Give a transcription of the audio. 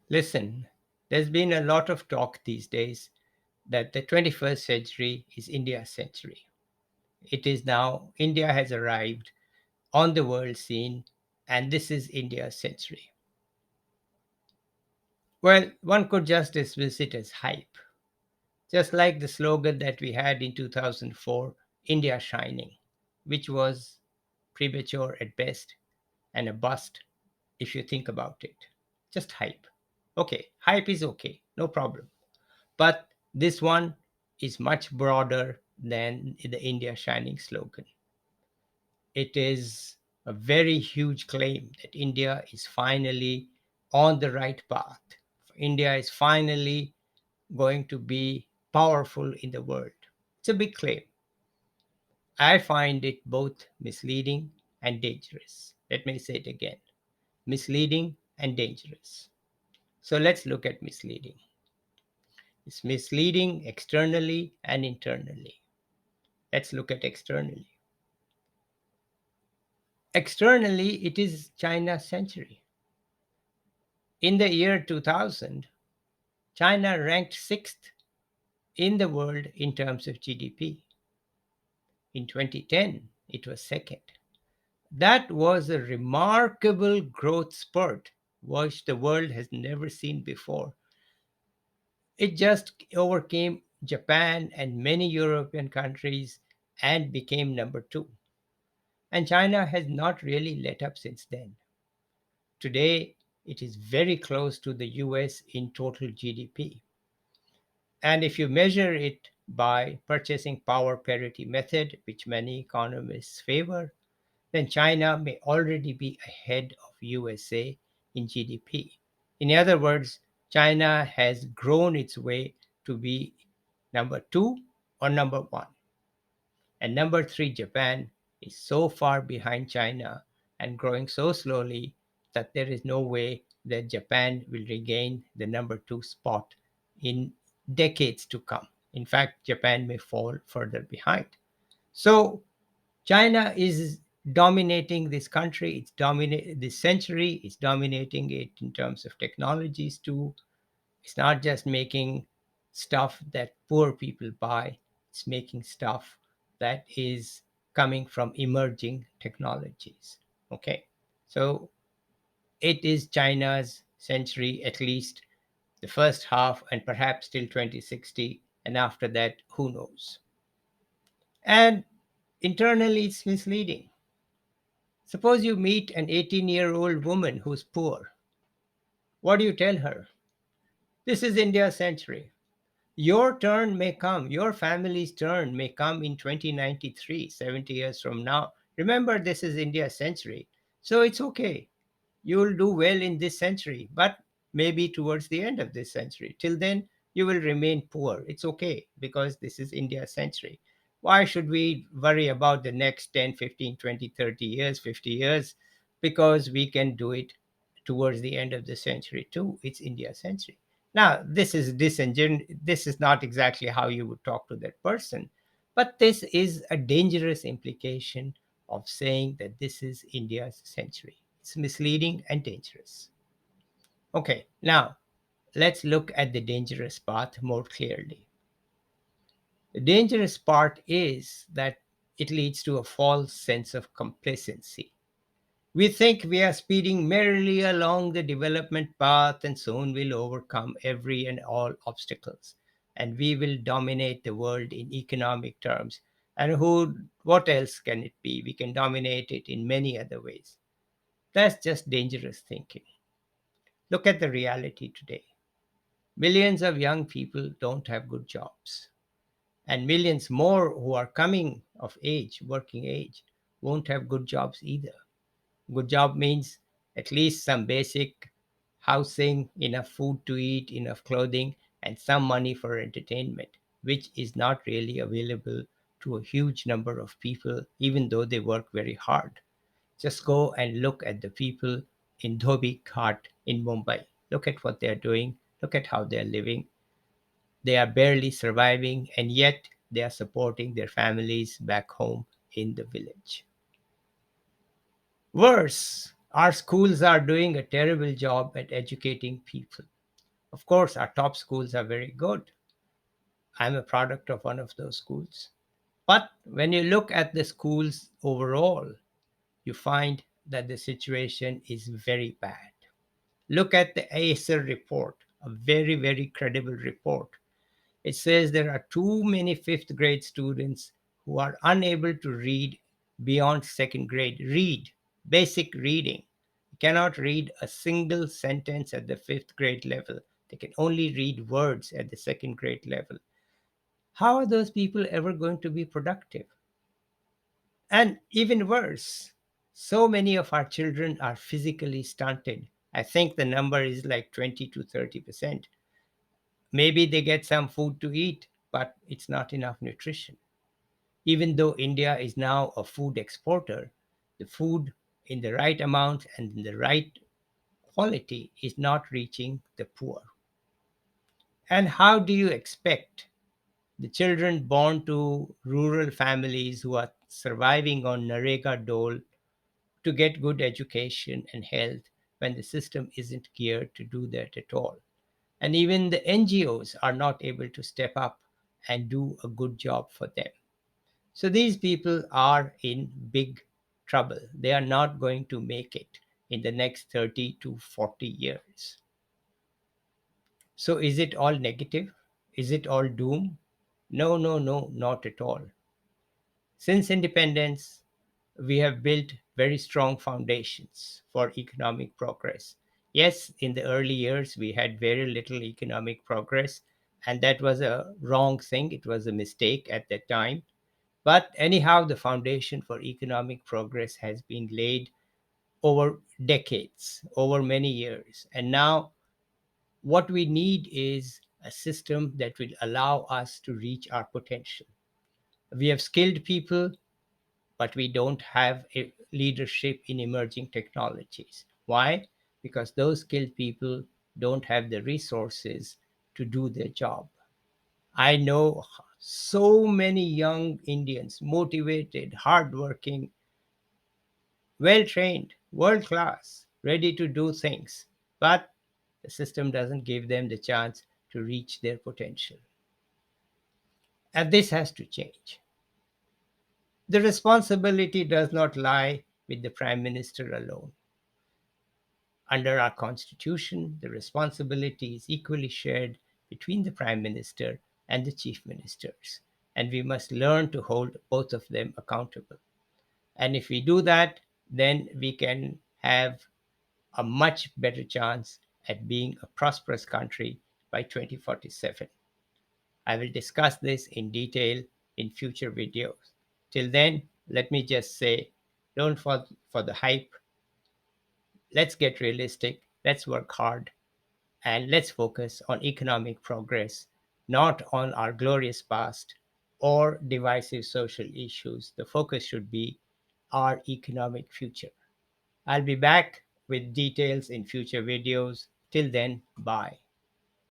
Listen, there's been a lot of talk these days that the 21st century is India's century. It is now, India has arrived on the world scene, and this is India's century. Well, one could just dismiss it as hype, just like the slogan that we had in 2004, India Shining, which was premature at best and a bust if you think about it. Just hype. Okay, hype is okay, no problem. But this one is much broader than the India Shining slogan. It is a very huge claim that India is finally on the right path. India is finally going to be powerful in the world. It's a big claim. I find it both misleading and dangerous. Let me say it again, misleading and dangerous. So let's look at misleading. It's misleading externally and internally. Let's look at externally. Externally, it is China's century. In the year 2000, China ranked sixth in the world in terms of GDP. In 2010, it was second. That was a remarkable growth spurt, which the world has never seen before. It just overcame Japan and many European countries and became number two. And China has not really let up since then. Today, it is very close to the US in total GDP. And if you measure it by purchasing power parity method, which many economists favor, then China may already be ahead of USA in GDP. In other words, China has grown its way to be number two or number one. And number three, Japan, is so far behind China and growing so slowly that there is no way that Japan will regain the number two spot in decades to come. In fact, Japan may fall further behind. So China is dominating this country. It's dominate this century. It's dominating it in terms of technologies too. It's not just making stuff that poor people buy, it's making stuff that is coming from emerging technologies. Okay, so it is China's century, at least the first half, and perhaps till 2060. And after that, who knows? And internally, it's misleading. Suppose you meet an 18-year-old woman who's poor. What do you tell her? This is India's century. Your turn may come, your family's turn may come in 2093, 70 years from now. Remember, this is India's century. So it's okay. You'll do well in this century, but maybe towards the end of this century. Till then, you will remain poor. It's okay because this is India's century. Why should we worry about the next 10, 15, 20, 30 years, 50 years? Because we can do it towards the end of the century too. It's India's century. Now, this is this is not exactly how you would talk to that person, but this is a dangerous implication of saying that this is India's century. It's misleading and dangerous. Okay, now let's look at the dangerous part more clearly. The dangerous part is that it leads to a false sense of complacency. We think we are speeding merrily along the development path and soon we'll overcome every and all obstacles and we will dominate the world in economic terms. And what else can it be? We can dominate it in many other ways. That's just dangerous thinking. Look at the reality today. Millions of young people don't have good jobs, and millions more who are coming of age, working age, won't have good jobs either. Good job means at least some basic housing, enough food to eat, enough clothing, and some money for entertainment, which is not really available to a huge number of people, even though they work very hard. Just go and look at the people in Dhobi Ghat in Mumbai. Look at what they're doing. Look at how they're living. They are barely surviving, and yet they are supporting their families back home in the village. Worse, our schools are doing a terrible job at educating people. Of course, our top schools are very good. I'm a product of one of those schools. But when you look at the schools overall, you find that the situation is very bad. Look at the ASER report, a very, very credible report. It says there are too many fifth grade students who are unable to read beyond second grade. Read, basic reading. They cannot read a single sentence at the fifth grade level. They can only read words at the second grade level. How are those people ever going to be productive? And even worse, so many of our children are physically stunted. I think the number is like 20 to 30%. Maybe they get some food to eat, but it's not enough nutrition. Even though India is now a food exporter, the food in the right amount and in the right quality is not reaching the poor. And how do you expect the children born to rural families who are surviving on Narega dole to get good education and health when the system isn't geared to do that at all? And even the NGOs are not able to step up and do a good job for them. So these people are in big trouble. They are not going to make it in the next 30 to 40 years. So is it all negative? Is it all doom? No, no, no, not at all. Since independence, we have built very strong foundations for economic progress. Yes, in the early years, we had very little economic progress, and that was a wrong thing. It was a mistake at that time. But anyhow, the foundation for economic progress has been laid over decades, over many years. And now, what we need is a system that will allow us to reach our potential. We have skilled people, but we don't have a leadership in emerging technologies. Why? Because those skilled people don't have the resources to do their job. I know so many young Indians, motivated, hardworking, well trained, world class, ready to do things, but the system doesn't give them the chance to reach their potential. And this has to change. The responsibility does not lie with the Prime Minister alone. Under our constitution, the responsibility is equally shared between the Prime Minister and the Chief Ministers, and we must learn to hold both of them accountable. And if we do that, then we can have a much better chance at being a prosperous country by 2047. I will discuss this in detail in future videos. Till then, let me just say, don't fall for the hype. Let's get realistic, let's work hard, and let's focus on economic progress, not on our glorious past or divisive social issues. The focus should be our economic future. I'll be back with details in future videos. Till then, bye.